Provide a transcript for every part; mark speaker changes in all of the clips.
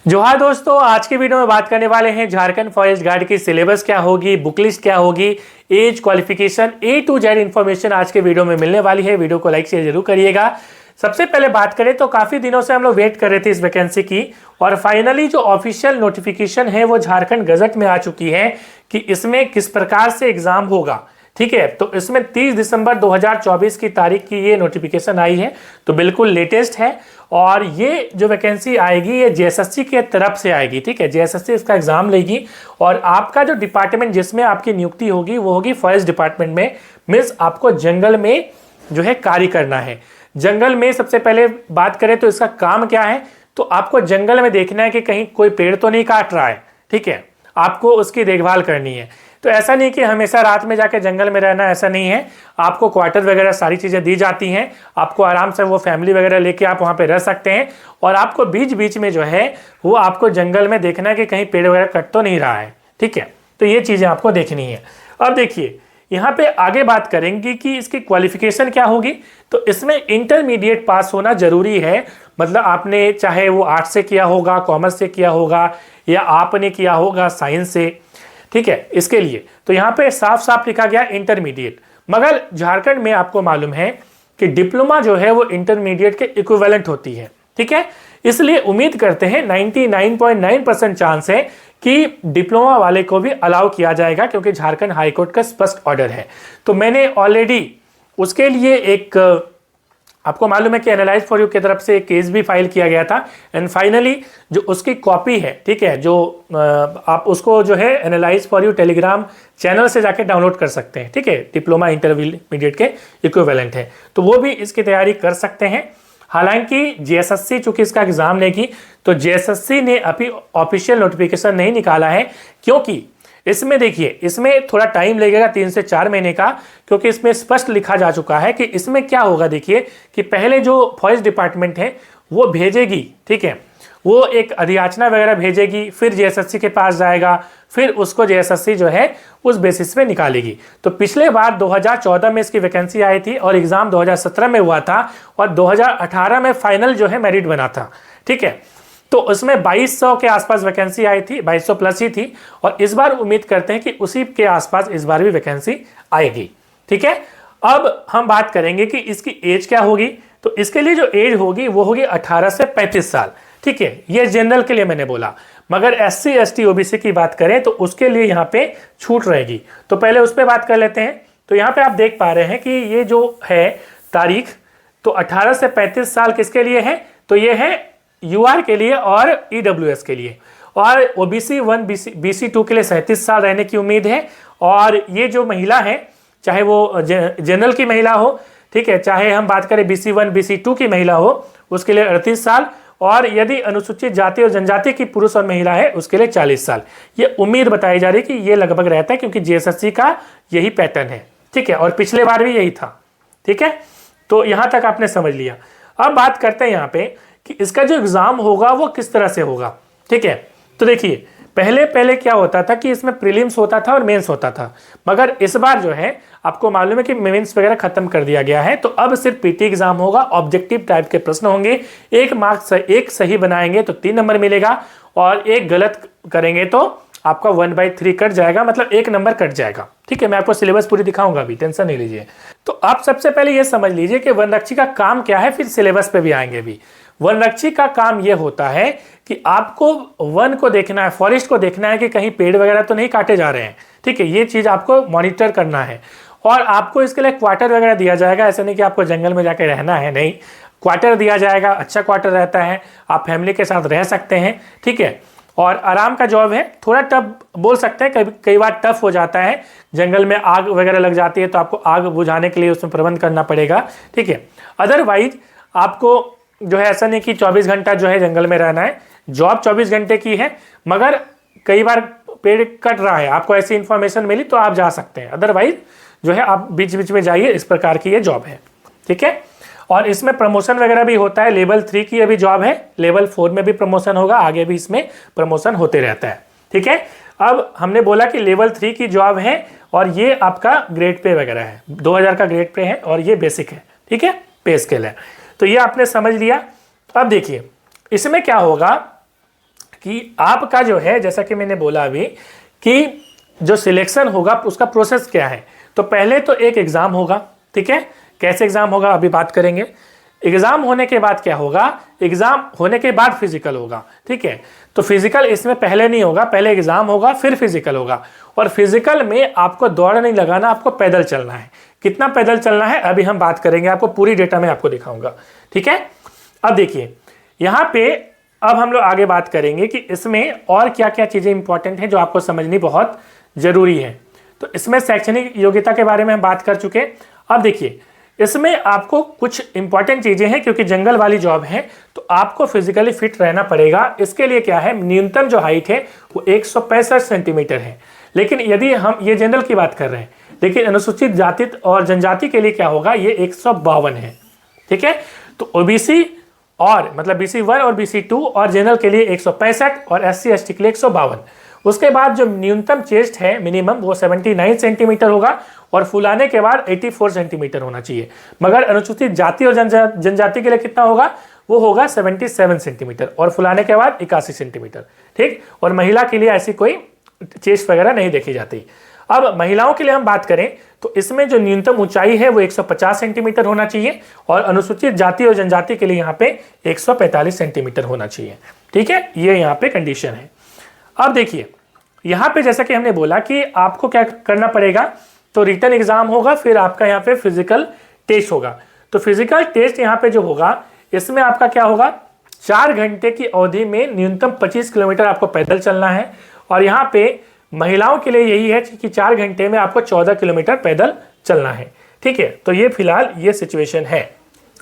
Speaker 1: जोहार दोस्तों, आज की वीडियो में बात करने वाले हैं झारखंड फॉरेस्ट गार्ड की सिलेबस क्या होगी, बुक लिस्ट क्या होगी, age, qualification, A to Z information आज के वीडियो में मिलने वाली है। वीडियो को लाइक शेयर जरूर करिएगा। सबसे पहले बात करें तो काफी दिनों से हम लोग वेट कर रहे थे इस वैकेंसी की और फाइनली जो ऑफिशियल नोटिफिकेशन है वो झारखंड गजट में आ चुकी है कि इसमें किस प्रकार से एग्जाम होगा। ठीक है, तो इसमें 30 दिसंबर 2024 की तारीख की ये नोटिफिकेशन आई है, तो बिल्कुल लेटेस्ट है। और ये जो वैकेंसी आएगी ये जेएसएससी के तरफ से आएगी। ठीक है, जेएसएससी इसका एग्जाम लेगी और आपका जो डिपार्टमेंट जिसमें आपकी नियुक्ति होगी वो होगी फॉरेस्ट डिपार्टमेंट में। मीन्स आपको जंगल में जो है कार्य करना है। जंगल में सबसे पहले बात करें तो इसका काम क्या है, तो आपको जंगल में देखना है कि कहीं कोई पेड़ तो नहीं काट रहा है। ठीक है, आपको उसकी देखभाल करनी है। तो ऐसा नहीं कि हमेशा रात में जाके जंगल में रहना, ऐसा नहीं है। आपको क्वार्टर वगैरह सारी चीज़ें दी जाती हैं, आपको आराम से वो फैमिली वगैरह लेके आप वहाँ पे रह सकते हैं। और आपको बीच बीच में जो है वो आपको जंगल में देखना है कि कहीं पेड़ वगैरह कट तो नहीं रहा है। ठीक है, तो ये चीज़ें आपको देखनी है। अब देखिए यहाँ पे आगे बात करेंगे कि इसकी क्वालिफिकेशन क्या होगी। तो इसमें इंटरमीडिएट पास होना जरूरी है। मतलब आपने चाहे वो आर्ट्स से किया होगा, कॉमर्स से किया होगा, या आपने किया होगा साइंस से। ठीक है, इसके लिए तो यहाँ पे साफ साफ लिखा गया इंटरमीडिएट। मगर झारखंड में आपको मालूम है कि डिप्लोमा जो है वो इंटरमीडिएट के इक्विवेलेंट होती है। ठीक है, इसलिए उम्मीद करते हैं 99.9% चांस है कि डिप्लोमा वाले को भी अलाउ किया जाएगा, क्योंकि झारखंड हाईकोर्ट का स्पष्ट ऑर्डर है। तो मैंने ऑलरेडी उसके लिए एक, आपको मालूम है कि एनालाइज फॉर यू की तरफ से एक केस भी फाइल किया गया था एंड फाइनली जो उसकी कॉपी है, ठीक है, जो आप उसको जो है analyse for you Telegram channel से जाके डाउनलोड कर सकते हैं। ठीक है, डिप्लोमा इंटरमीडिएट के इक्विवेलेंट है, तो वो भी इसकी तैयारी कर सकते हैं। हालांकि जेएसएससी चूंकि इसका एग्जाम लेगी, तो जेएसएससी ने अभी ऑफिशियल नोटिफिकेशन नहीं निकाला है, क्योंकि इसमें देखिए इसमें थोड़ा टाइम लगेगा 3 से 4 महीने का, क्योंकि इसमें स्पष्ट लिखा जा चुका है कि इसमें क्या होगा। देखिए कि पहले जो फॉरेस्ट डिपार्टमेंट है वो भेजेगी, ठीक है, वो एक अधियाचना वगैरह भेजेगी, फिर जेएसएससी के पास जाएगा, फिर उसको जेएसएससी जो है उस बेसिस पे निकालेगी। तो पिछले बार 2014 में इसकी वैकेंसी आई थी और एग्जाम 2017 में हुआ था और 2018 में फाइनल जो है मेरिट बना था। ठीक है, तो उसमें 2200 के आसपास वैकेंसी आई थी, 2200 प्लस ही थी। और इस बार उम्मीद करते हैं कि उसी के आसपास इस बार भी वैकेंसी आएगी। ठीक है, अब हम बात करेंगे कि इसकी एज क्या होगी। तो इसके लिए जो एज होगी वो होगी 18 से 35 साल। ठीक है, ये जनरल के लिए मैंने बोला, मगर एससी एसटी ओबीसी की बात करें तो उसके लिए यहाँ पे छूट रहेगी। तो पहले उस पर बात कर लेते हैं। तो यहाँ पे आप देख पा रहे हैं कि ये जो है तारीख, तो 18 से 35 साल किसके लिए है, तो ये है यूआर के लिए और ईडब्ल्यूएस के लिए। और ओबीसी 1 बीसी 2 के लिए 37 साल रहने की उम्मीद है। और ये जो महिला है, चाहे वो जनरल की महिला हो, ठीक है, चाहे हम बात करें बीसी 1 बीसी 2 की महिला हो, उसके लिए 38 साल। और यदि अनुसूचित जाति और जनजाति की पुरुष और महिला है उसके लिए 40 साल। ये उम्मीद बताई जा रही है कि ये लगभग रहता है, क्योंकि जेएसएससी का यही पैटर्न है। ठीक है, और पिछले बार भी यही था। ठीक है, तो यहां तक आपने समझ लिया। अब बात करते हैं यहाँ पे कि इसका जो एग्जाम होगा वो किस तरह से होगा। ठीक है, तो देखिए पहले क्या होता था कि इसमें प्रीलिम्स होता था और मेंस होता था, मगर इस बार जो है आपको मालूम है कि मेंस वगैरह खत्म कर दिया गया है। तो अब सिर्फ पीटी एग्जाम होगा, ऑब्जेक्टिव टाइप के प्रश्न होंगे। एक सही बनाएंगे तो 3 नंबर मिलेगा और एक गलत करेंगे तो आपका 1/3 कट जाएगा, मतलब 1 नंबर कट जाएगा। ठीक है, मैं आपको सिलेबस पूरी दिखाऊंगा अभी, टेंशन नहीं लीजिए। तो आप सबसे पहले ये समझ लीजिए कि वनरक्षी का काम क्या है, फिर सिलेबस पे भी आएंगे भी। वनरक्षी का काम यह होता है कि आपको वन को देखना है, फॉरेस्ट को देखना है कि कहीं पेड़ वगैरह तो नहीं काटे जा रहे हैं। ठीक है, ये चीज आपको मॉनिटर करना है। और आपको इसके लिए क्वार्टर वगैरह दिया जाएगा, ऐसा नहीं कि आपको जंगल में जाके रहना है, नहीं, क्वार्टर दिया जाएगा, अच्छा क्वार्टर रहता है, आप फैमिली के साथ रह सकते हैं। ठीक है, और आराम का जॉब है, थोड़ा टफ बोल सकते हैं, कई बार टफ हो जाता है। जंगल में आग वगैरह लग जाती है तो आपको आग बुझाने के लिए उसमें प्रबंध करना पड़ेगा। ठीक है, अदरवाइज आपको जो है ऐसा नहीं कि 24 घंटा जो है जंगल में रहना है। जॉब 24 घंटे की है, मगर कई बार पेड़ कट रहा है, आपको ऐसी इंफॉर्मेशन मिली तो आप जा सकते हैं, अदरवाइज जो है आप बीच बीच में जाइए। इस प्रकार की ये जॉब है। ठीक है, और इसमें प्रमोशन वगैरह भी होता है। लेवल 3 की अभी जॉब है, लेवल 4 में भी प्रमोशन होगा, आगे भी इसमें प्रमोशन होते रहता है। ठीक है, अब हमने बोला कि लेवल 3 की जॉब है और ये आपका ग्रेड पे वगैरह है, 2000 का ग्रेड पे है और ये बेसिक है। ठीक है, पे स्केल है। तो ये आपने समझ लिया। अब देखिए इसमें क्या होगा कि आपका जो है, जैसा कि मैंने बोला अभी, कि जो सिलेक्शन होगा उसका प्रोसेस क्या है। तो पहले तो एक एग्ज़ाम होगा, ठीक है। कैसे एग्ज़ाम होगा अभी बात करेंगे। एग्ज़ाम होने के बाद क्या होगा, एग्ज़ाम होने के बाद फिजिकल होगा, ठीक है। तो फिजिकल इसमें पहले नहीं होगा, पहले एग्ज़ाम होगा फिर फिजिकल होगा। और फिजिकल में आपको दौड़ नहीं लगाना, आपको पैदल चलना है। कितना पैदल चलना है अभी हम बात करेंगे, आपको पूरी डेटा में आपको दिखाऊंगा, ठीक है। अब देखिए यहाँ पे अब हम लोग आगे बात करेंगे कि इसमें और क्या क्या चीज़ें इंपॉर्टेंट हैं जो आपको समझनी बहुत ज़रूरी है। तो इसमें शैक्षणिक योग्यता के बारे में हम बात कर चुके। अब देखिए इसमें आपको कुछ इंपॉर्टेंट चीज़ें हैं, क्योंकि जंगल वाली जॉब है तो आपको फिजिकली फिट रहना पड़ेगा। इसके लिए क्या है, न्यूनतम जो हाइट है वो 165 सेंटीमीटर है। लेकिन यदि हम ये जनरल की बात कर रहे हैं, लेकिन अनुसूचित जाति और जनजाति के लिए क्या होगा, ये 152 है, ठीक है। तो ओबीसी और मतलब BC1 और BC2 और जनरल के लिए 165 और SC ST के लिए 152। उसके बाद जो न्यूनतम चेस्ट है मिनिमम वो 79 सेंटीमीटर होगा और फुलाने के बाद 84 सेंटीमीटर होना चाहिए। मगर अनुसूचित जाति और जनजाति के लिए कितना होगा, वो होगा 77 सेंटीमीटर और फुलाने के बाद 81 सेंटीमीटर, ठीक। और महिला के लिए ऐसी कोई चेस्ट वगैरह नहीं देखी जाती। अब महिलाओं के लिए हम बात करें तो इसमें जो न्यूनतम ऊंचाई है वो 150 सेंटीमीटर होना चाहिए और अनुसूचित जाति और जनजाति के लिए यहाँ पे 145 सेंटीमीटर होना चाहिए, ठीक है। ये यहाँ पे कंडीशन है। अब देखिए यहाँ पे जैसा कि हमने बोला कि आपको क्या करना पड़ेगा, तो रिटन एग्जाम होगा, फिर आपका यहाँ पे फिजिकल टेस्ट होगा। तो फिजिकल टेस्ट यहाँ पे जो होगा इसमें आपका क्या होगा, 4 घंटे की अवधि में न्यूनतम 25 किलोमीटर आपको पैदल चलना है। और यहाँ पे महिलाओं के लिए यही है कि 4 घंटे में आपको 14 किलोमीटर पैदल चलना है, ठीक है। तो ये फिलहाल ये सिचुएशन है।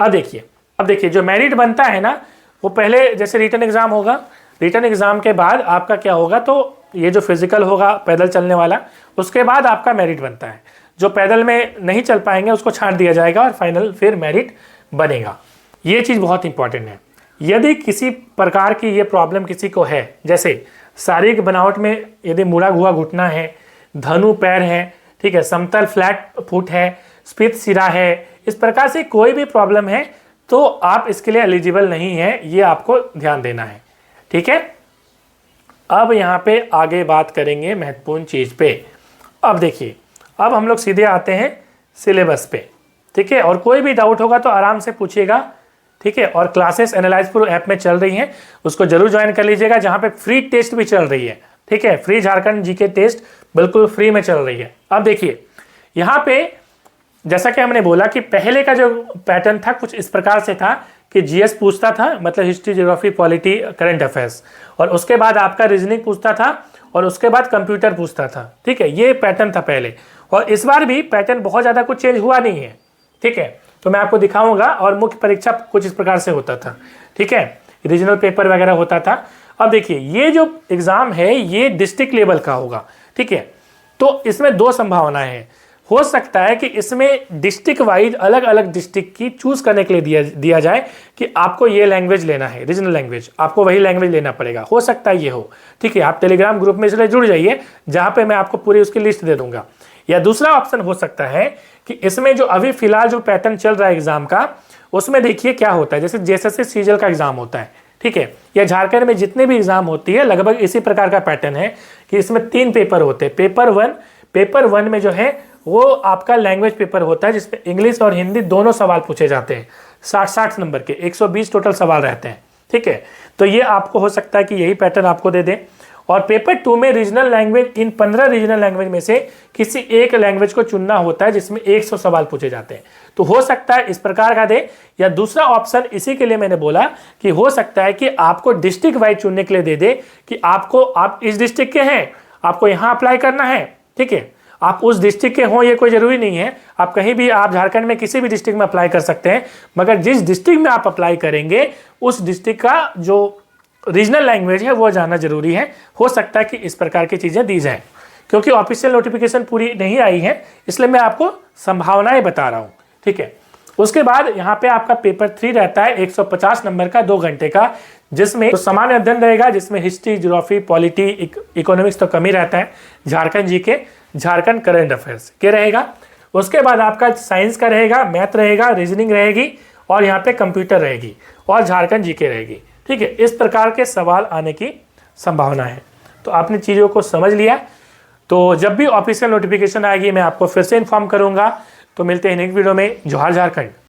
Speaker 1: अब देखिए जो मेरिट बनता है ना, वो पहले जैसे रिटन एग्जाम होगा, रिटन एग्जाम के बाद आपका क्या होगा, तो ये जो फिजिकल होगा पैदल चलने वाला, उसके बाद आपका मेरिट बनता है। जो पैदल में नहीं चल पाएंगे उसको छांट दिया जाएगा और फाइनल फिर मेरिट बनेगा। ये चीज़ बहुत इंपॉर्टेंट है। यदि किसी प्रकार की ये प्रॉब्लम किसी को है, जैसे शारीरिक बनावट में यदि मुड़ा हुआ घुटना है, धनु पैर है, ठीक है, समतल फ्लैट फुट है, स्फीत सिरा है, इस प्रकार से कोई भी प्रॉब्लम है तो आप इसके लिए एलिजिबल नहीं है, ये आपको ध्यान देना है, ठीक है। अब यहाँ पे आगे बात करेंगे महत्वपूर्ण चीज़ पे। अब देखिए अब हम लोग सीधे आते हैं सिलेबस पे, ठीक है। और कोई भी डाउट होगा तो आराम से पूछिएगा, ठीक है। और क्लासेस एनालाइज प्रो ऐप में चल रही हैं, उसको जरूर ज्वाइन कर लीजिएगा, जहाँ पे फ्री टेस्ट भी चल रही है, ठीक है। फ्री झारखंड जीके टेस्ट बिल्कुल फ्री में चल रही है। अब देखिए यहाँ पे जैसा कि हमने बोला कि पहले का जो पैटर्न था कुछ इस प्रकार से था कि जीएस पूछता था, मतलब history, geography, polity, current affairs, और उसके बाद आपका रीजनिंग पूछता था और उसके बाद कंप्यूटर पूछता था, ठीक है। ये पैटर्न था पहले। और इस बार भी पैटर्न बहुत ज़्यादा कुछ चेंज हुआ नहीं है, ठीक है। तो मैं आपको दिखाऊंगा। और मुख्य परीक्षा कुछ इस प्रकार से होता था, ठीक है, रीजनल पेपर वगैरह होता था। अब देखिए ये जो एग्ज़ाम है ये डिस्ट्रिक्ट लेवल का होगा, ठीक है। तो इसमें 2 संभावनाएं हैं। हो सकता है कि इसमें डिस्ट्रिक्ट वाइज अलग अलग डिस्ट्रिक्ट की चूज करने के लिए दिया जाए कि आपको ये लैंग्वेज लेना है, रीजनल लैंग्वेज, आपको वही लैंग्वेज लेना पड़ेगा। हो सकता है ये हो, ठीक है। आप टेलीग्राम ग्रुप में इसलिए जुड़ जाइए जहाँ पे मैं आपको पूरी उसकी लिस्ट दे दूंगा। या दूसरा ऑप्शन हो सकता है कि इसमें जो अभी फिलहाल जो पैटर्न चल रहा है एग्जाम का, उसमें देखिए क्या होता है, जैसे JSS सीजल का एग्जाम होता है, ठीक है, या झारखंड में जितने भी एग्जाम होती है लगभग इसी प्रकार का पैटर्न है कि इसमें 3 पेपर होते हैं। पेपर वन में जो है वो आपका लैंग्वेज पेपर होता है, जिसमें इंग्लिश और हिंदी दोनों सवाल पूछे जाते हैं। 60 नंबर के 120 टोटल सवाल रहते हैं, ठीक है। तो ये आपको हो सकता है कि यही पैटर्न आपको दे दें। और पेपर 2 में रीजनल लैंग्वेज, इन 15 रीजनल लैंग्वेज में से किसी एक लैंग्वेज को चुनना होता है जिसमें 100 सवाल पूछे जाते हैं। तो हो सकता है इस प्रकार का दे, या दूसरा ऑप्शन इसी के लिए मैंने बोला कि हो सकता है कि आपको डिस्ट्रिक्ट वाइज चुनने के लिए दे दे कि आप इस डिस्ट्रिक्ट के हैं, आपको यहाँ अप्लाई करना है, ठीक है। आप उस डिस्ट्रिक्ट के हों ये कोई ज़रूरी नहीं है, आप कहीं भी, आप झारखंड में किसी भी डिस्ट्रिक्ट में अप्लाई कर सकते हैं, मगर जिस डिस्ट्रिक्ट में आप अप्लाई करेंगे उस डिस्ट्रिक्ट का जो रीजनल लैंग्वेज है वो जानना जरूरी है। हो सकता है कि इस प्रकार की चीज़ें दी जाएँ, क्योंकि ऑफिशियल नोटिफिकेशन पूरी नहीं आई है, इसलिए मैं आपको संभावनाएं बता रहा हूँ, ठीक है। उसके बाद यहाँ पे आपका पेपर 3 रहता है 150 नंबर का, 2 घंटे का, जिसमें तो सामान्य अध्ययन रहेगा, जिसमें हिस्ट्री, ज्योग्राफी, पॉलिटी, इकोनॉमिक्स तो कम ही रहता है, Jharkhand GK, Jharkhand current affairs के रहेगा। उसके बाद आपका साइंस का रहेगा, मैथ रहेगा, रीजनिंग रहेगी और यहाँ पे कंप्यूटर रहेगी और झारखंड जीके रहेगी, ठीक है। इस प्रकार के सवाल आने की संभावना है। तो आपने चीज़ों को समझ लिया। तो जब भी ऑफिशियल नोटिफिकेशन आएगी मैं आपको फिर से इन्फॉर्म करूंगा। तो मिलते हैं नेक्स्ट वीडियो में। जोहार झारखंड।